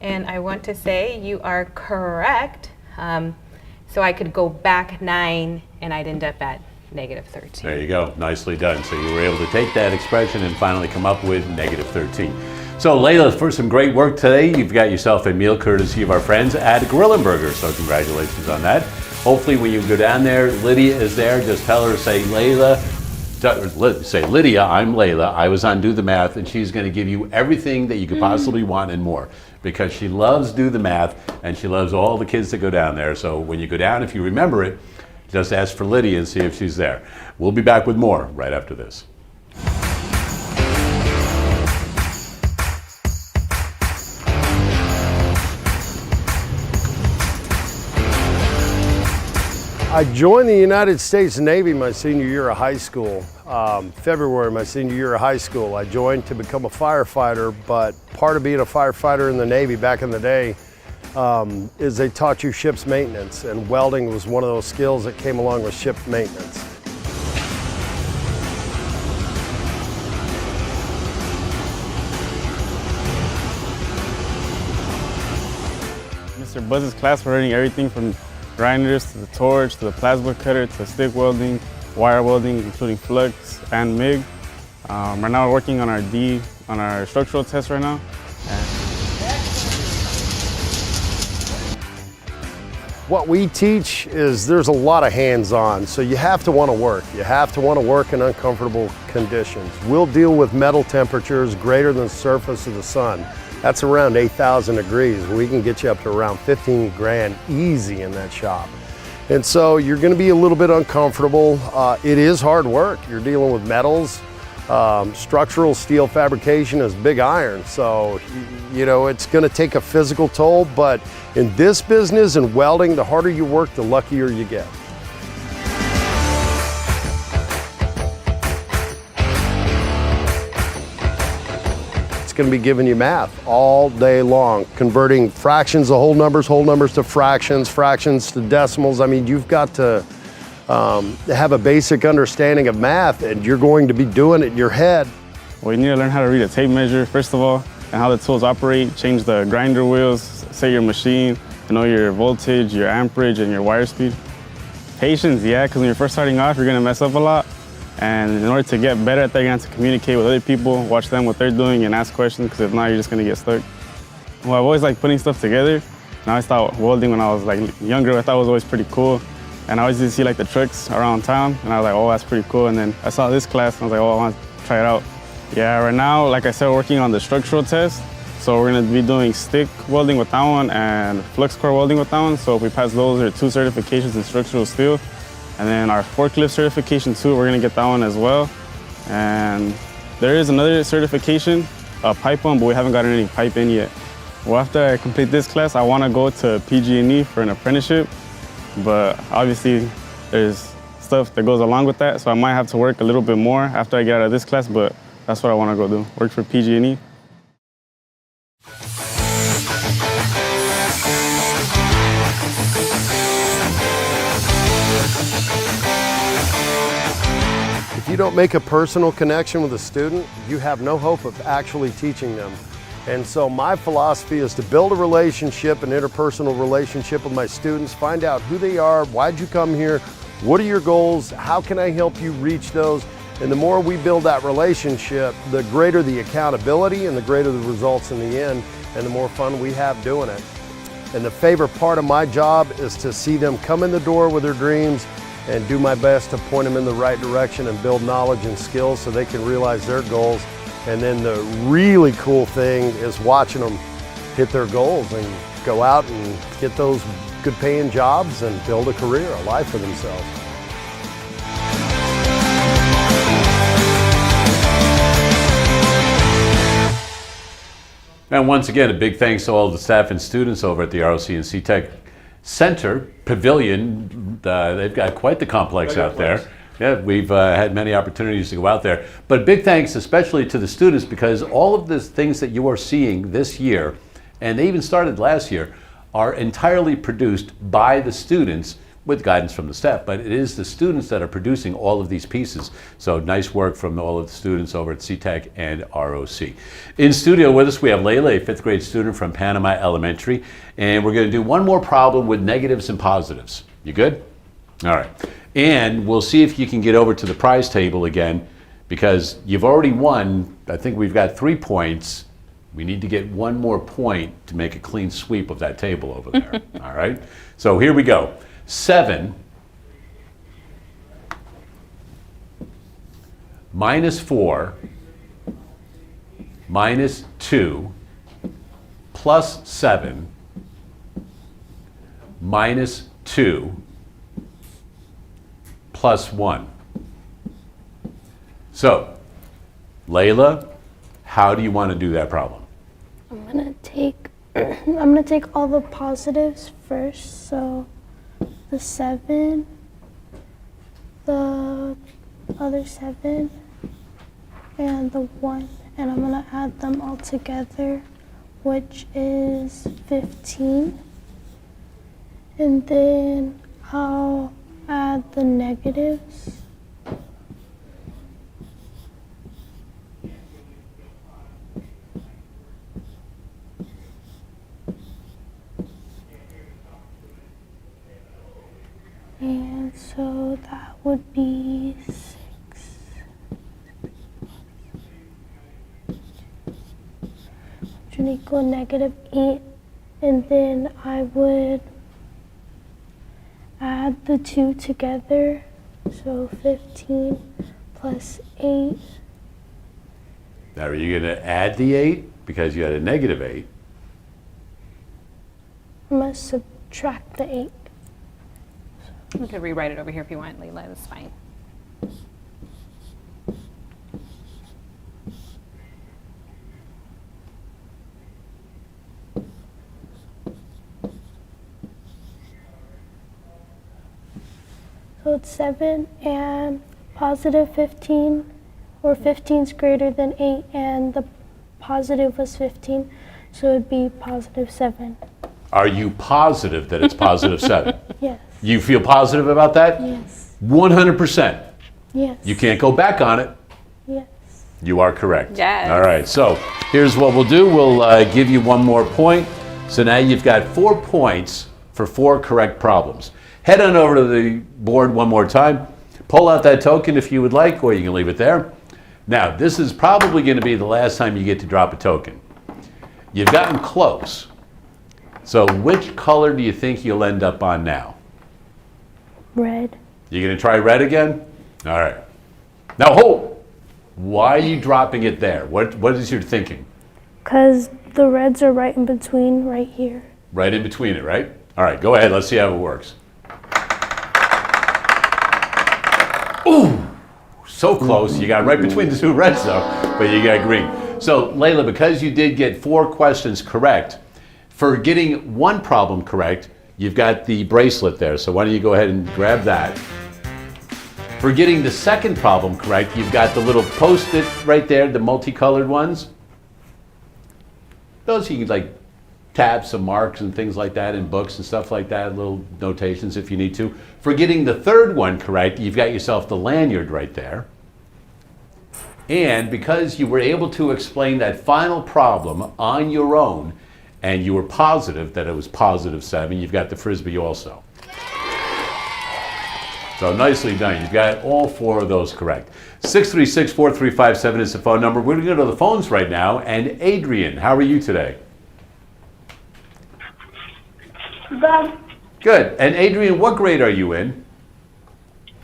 And I want to say you are correct. So I could go back 9 and I'd end up at negative 13. There you go. Nicely done. So you were able to take that expression and finally come up with negative 13. So Layla, for some great work today, you've got yourself a meal courtesy of our friends at Grillenberger. So congratulations on that. Hopefully when you go down there, Lydia is there. Just tell her, say Lydia, I'm Layla. I was on Do the Math, and she's going to give you everything that you could possibly want and more, because she loves Do the Math and she loves all the kids that go down there. So when you go down, if you remember it, just ask for Lydia and see if she's there. We'll be back with more right after this. I joined the United States Navy my senior year of high school. February, my senior year of high school. I joined to become a firefighter, but part of being a firefighter in the Navy back in the day is they taught you ship's maintenance, and welding was one of those skills that came along with ship maintenance. Mr. Buzz's class, we're learning everything from grinders to the torch to the plasma cutter to stick welding, wire welding, including flux and MIG. Right now we're working on our structural test right now. What we teach is there's a lot of hands-on, so you have to want to work. You have to want to work in uncomfortable conditions. We'll deal with metal temperatures greater than the surface of the sun. That's around 8,000 degrees. We can get you up to around 15 grand easy in that shop. And so you're going to be a little bit uncomfortable. It is hard work. You're dealing with metals. Structural steel fabrication is big iron. So, you know, it's going to take a physical toll, but in this business and welding, the harder you work, the luckier you get. going to be giving you math all day long, converting fractions to whole numbers to fractions, fractions to decimals. I mean, you've got to have a basic understanding of math, and you're going to be doing it in your head. Well, you need to learn how to read a tape measure, first of all, and how the tools operate, change the grinder wheels, set your machine, to know your voltage, your amperage, and your wire speed. Patience, yeah, because when you're first starting off, you're going to mess up a lot. And in order to get better at that, you're going to have to communicate with other people, watch them what they're doing, and ask questions, because if not, you're just going to get stuck. Well, I've always liked putting stuff together. And I always thought welding when I was like younger, I thought it was always pretty cool. And I always used to see like the trucks around town, and I was like, oh, that's pretty cool. And then I saw this class, and I was like, oh, I want to try it out. Yeah, right now, like I said, we're working on the structural test. So we're going to be doing stick welding with that one and flux core welding with that one. So if we pass those, there are 2 certifications in structural steel. And then our forklift certification too, we're going to get that one as well. And there is another certification, a pipe one, but we haven't gotten any pipe in yet. Well, after I complete this class, I want to go to PG&E for an apprenticeship. But obviously, there's stuff that goes along with that. So I might have to work a little bit more after I get out of this class, but that's what I want to go do, work for PG&E. If you don't make a personal connection with a student, you have no hope of actually teaching them. And so my philosophy is to build a relationship, an interpersonal relationship with my students, find out who they are, why'd you come here, what are your goals, how can I help you reach those? And the more we build that relationship, the greater the accountability and the greater the results in the end, and the more fun we have doing it. And the favorite part of my job is to see them come in the door with their dreams and do my best to point them in the right direction and build knowledge and skills so they can realize their goals. And then the really cool thing is watching them hit their goals and go out and get those good paying jobs and build a career, a life for themselves. And once again, a big thanks to all the staff and students over at the ROC and CTEC Center Pavilion. They've got quite the complex out there. Yeah, we've had many opportunities to go out there. But big thanks especially to the students, because all of the things that you are seeing this year, and they even started last year, are entirely produced by the students with guidance from the staff. But it is the students that are producing all of these pieces. So nice work from all of the students over at CTEC and ROC. In studio with us, we have Layla, a 5th grade student from Panama Elementary. And we're going to do one more problem with negatives and positives. You good? All right. And we'll see if you can get over to the prize table again, because you've already won. I think we've got 3 points. We need to get 1 more point to make a clean sweep of that table over there. All right? So here we go. 7 minus 4 minus 2 plus 7 minus 2 plus 1. So, Layla, how do you want to do that problem? I'm gonna take all the positives first. So the 7, the other 7, and the 1, and I'm gonna add them all together, which is 15. And then I'll add the negatives. And so that would be 6. Which would equal -8. And then I would add the 2 together. So 15 plus 8. Now, are you going to add the 8 because you had a -8? I'm going to subtract the 8. You could rewrite it over here if you want, Layla. That's fine. So it's 7 and positive 15, or 15 is greater than 8, and the positive was 15, so it would be positive 7. Are you positive that it's positive 7? Yes. You feel positive about that? Yes. 100%. Yes. You can't go back on it. Yes. You are correct. Yes. All right, so here's what we'll do. We'll give you one more point. So now you've got 4 points for 4 correct problems. Head on over to the board one more time. Pull out that token if you would like, or you can leave it there. Now, this is probably going to be the last time you get to drop a token. You've gotten close. So which color do you think you'll end up on now? Red. You going to try red again? All right. Now hold. Why are you dropping it there? What is your thinking? Because the reds are right in between, right here. Right in between it, right? All right, go ahead. Let's see how it works. Ooh, so close. You got right between the 2 reds, though, but you got green. So, Layla, because you did get 4 questions correct, for getting 1 problem correct, you've got the bracelet there. So why don't you go ahead and grab that. For getting the 2nd problem correct, you've got the little Post-it right there, the multicolored ones. Those you can like tab some marks and things like that in books and stuff like that, little notations if you need to. For getting the 3rd one correct, you've got yourself the lanyard right there. And because you were able to explain that final problem on your own, and you were positive that it was positive 7, you've got the Frisbee also. So nicely done. You've got all 4 of those correct. 636-4357 is the phone number. We're going to go to the phones right now. And Adrian, how are you today? Good. Good. And Adrian, what grade are you in?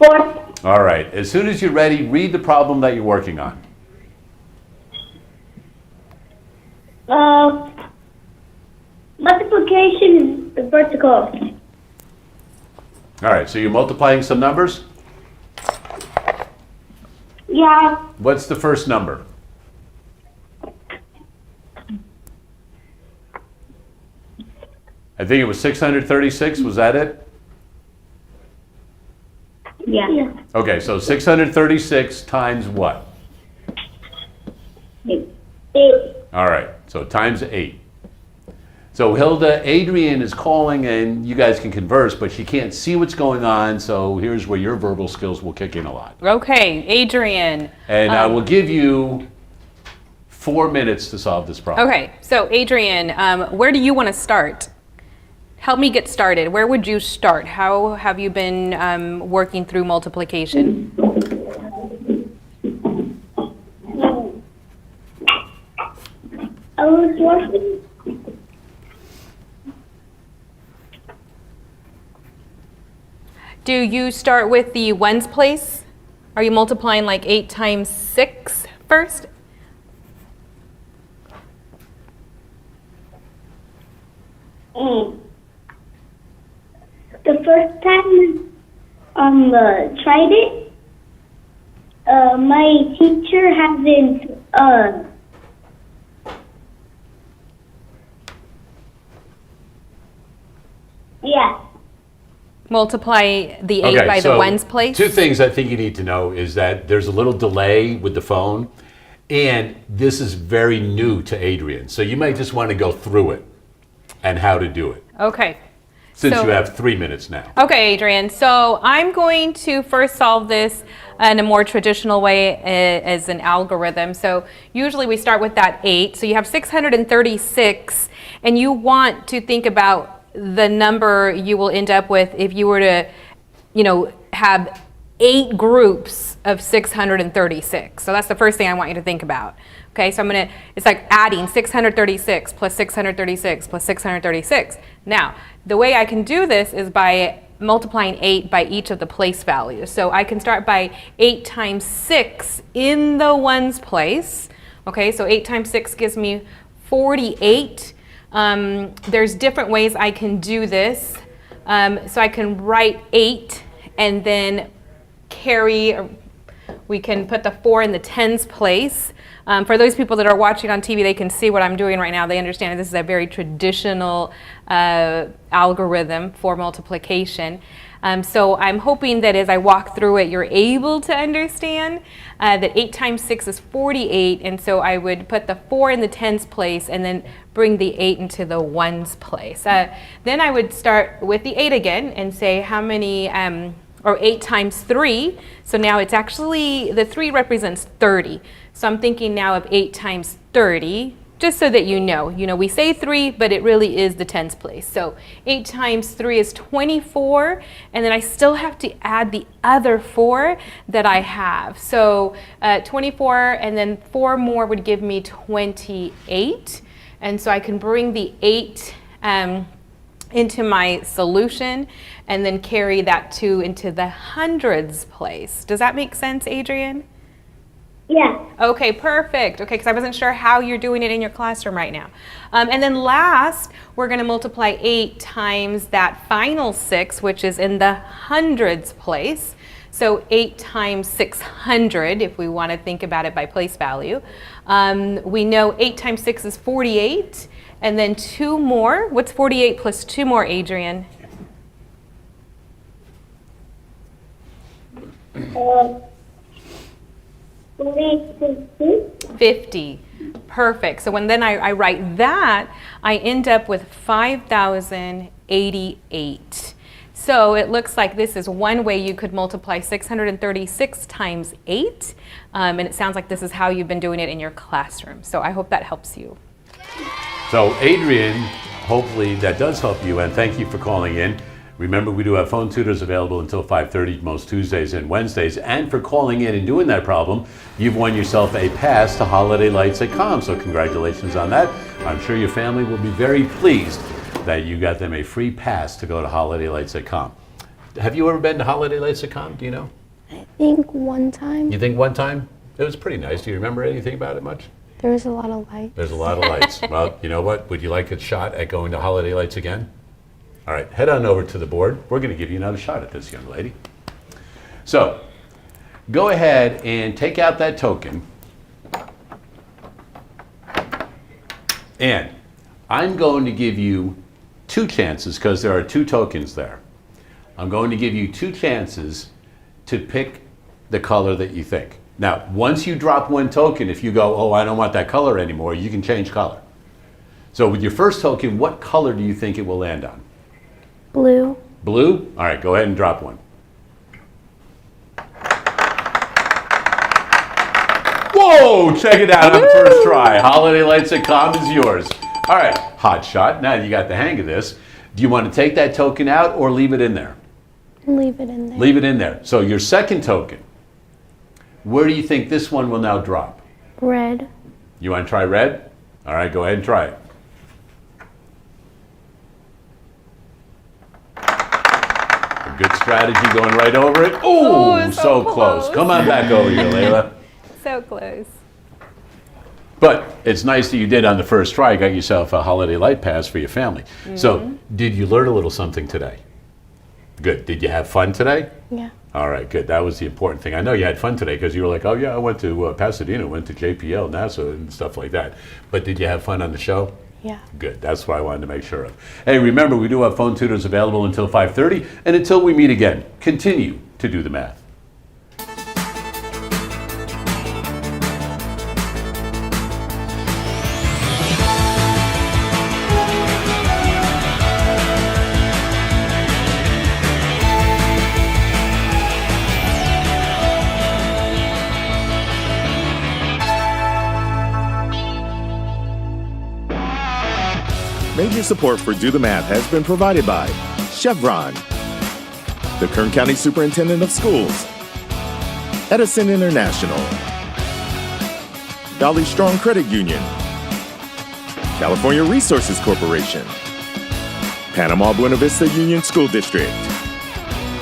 4th. All right. As soon as you're ready, read the problem that you're working on. Multiplication is vertical. All right. So you're multiplying some numbers? Yeah. What's the first number? I think it was 636. Was that it? Yeah. Okay. So 636 times what? 8. All right, so times 8. So Hilda, Adrian is calling and you guys can converse, but she can't see what's going on, so here's where your verbal skills will kick in a lot. Okay, Adrian. And I will give you 4 minutes to solve this problem. Okay, so Adrian, where do you want to start? Help me get started. Where would you start? How have you been working through multiplication? I was working. Do you start with the ones place? Are you multiplying like 8 times 6 first? The first time tried it, my teacher hasn't yeah. Multiply the 8 by the ones place? 2 things I think you need to know is that there's a little delay with the phone, and this is very new to Adrian. So you might just want to go through it and how to do it. Okay. Since you have 3 minutes now. Okay, Adrian. So I'm going to first solve this in a more traditional way as an algorithm. So usually we start with that 8. So you have 636, and you want to think about the number you will end up with if you were to, have 8 groups of 636. So that's the first thing I want you to think about. Okay, so it's like adding 636 plus 636 plus 636. Now, the way I can do this is by multiplying 8 by each of the place values. So I can start by 8 times 6 in the ones place. Okay, so 8 times 6 gives me 48. There's different ways I can do this. So I can write 8 and then we can put the 4 in the tens place. For those people that are watching on TV, they can see what I'm doing right now. They understand that this is a very traditional algorithm for multiplication. So I'm hoping that as I walk through it, you're able to understand that 8 times 6 is 48, and so I would put the 4 in the tens place and then bring the 8 into the ones place. Then I would start with the 8 again and say how many, or 8 times 3. So now it's actually, the 3 represents 30. So I'm thinking now of 8 times 30, just so that you know, we say 3, but it really is the tens place. So 8 times 3 is 24, and then I still have to add the other 4 that I have. So 24, and then 4 more would give me 28. And so I can bring the 8 into my solution, and then carry that 2 into the hundreds place. Does that make sense, Adrian? Yeah. Okay, perfect. Okay, because I wasn't sure how you're doing it in your classroom right now. And then last, we're going to multiply 8 times that final 6, which is in the hundreds place. So 8 times 600, if we want to think about it by place value. We know 8 times 6 is 48, and then 2 more. What's 48 plus 2 more, Adrian? 50. Perfect. So when then I write that, I end up with 5,088. So it looks like this is one way you could multiply 636 times 8. And it sounds like this is how you've been doing it in your classroom. So I hope that helps you. So Adrian, hopefully that does help you, and thank you for calling in. Remember, we do have phone tutors available until 5:30 most Tuesdays and Wednesdays. And for calling in and doing that problem, you've won yourself a pass to Holiday Lights at Com. So congratulations on that. I'm sure your family will be very pleased that you got them a free pass to go to Holiday Lights at Com. Have you ever been to Holiday Lights at Com? Do you know? I think one time You think one time? It was pretty nice. Do you remember anything about it much? there was a lot of light. There's a lot of lights. Well, you know what? Would you like a shot at going to Holiday Lights again? All right, head on over to the board. We're going to give you another shot at this, young lady. So, go ahead and take out that token. And I'm going to give you 2 chances, because there are 2 tokens there. I'm going to give you 2 chances to pick the color that you think. Now, once you drop 1 token, if you go, oh, I don't want that color anymore, you can change color. So with your first token, what color do you think it will land on? Blue. Blue? All right, go ahead and drop 1. Whoa, check it out on the first try. Holiday Lights at Com is yours. All right, hot shot. Now you got the hang of this. Do you want to take that token out or leave it in there? Leave it in there. Leave it in there. So your second token, where do you think this one will now drop? Red. You want to try red? All right, go ahead and try it. A good strategy going right over it. Ooh, so close. Come on back over here, Layla. So close. But it's nice that you did on the first try. You got yourself a holiday light pass for your family. So did you learn a little something today? Good. Did you have fun today? Yeah. All right, good. That was the important thing. I know you had fun today because you were like, oh yeah, I went to Pasadena, went to JPL, NASA, and stuff like that. But did you have fun on the show? Yeah. Good. That's what I wanted to make sure of. Hey, remember, we do have phone tutors available until 5:30, and until we meet again, continue to do the math. Major support for Do the Math has been provided by Chevron, the Kern County Superintendent of Schools, Edison International, Valley Strong Credit Union, California Resources Corporation, Panama Buena Vista Union School District,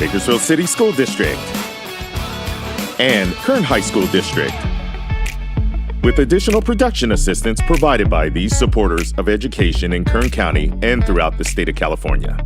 Bakersfield City School District, and Kern High School District, with additional production assistance provided by these supporters of education in Kern County and throughout the state of California.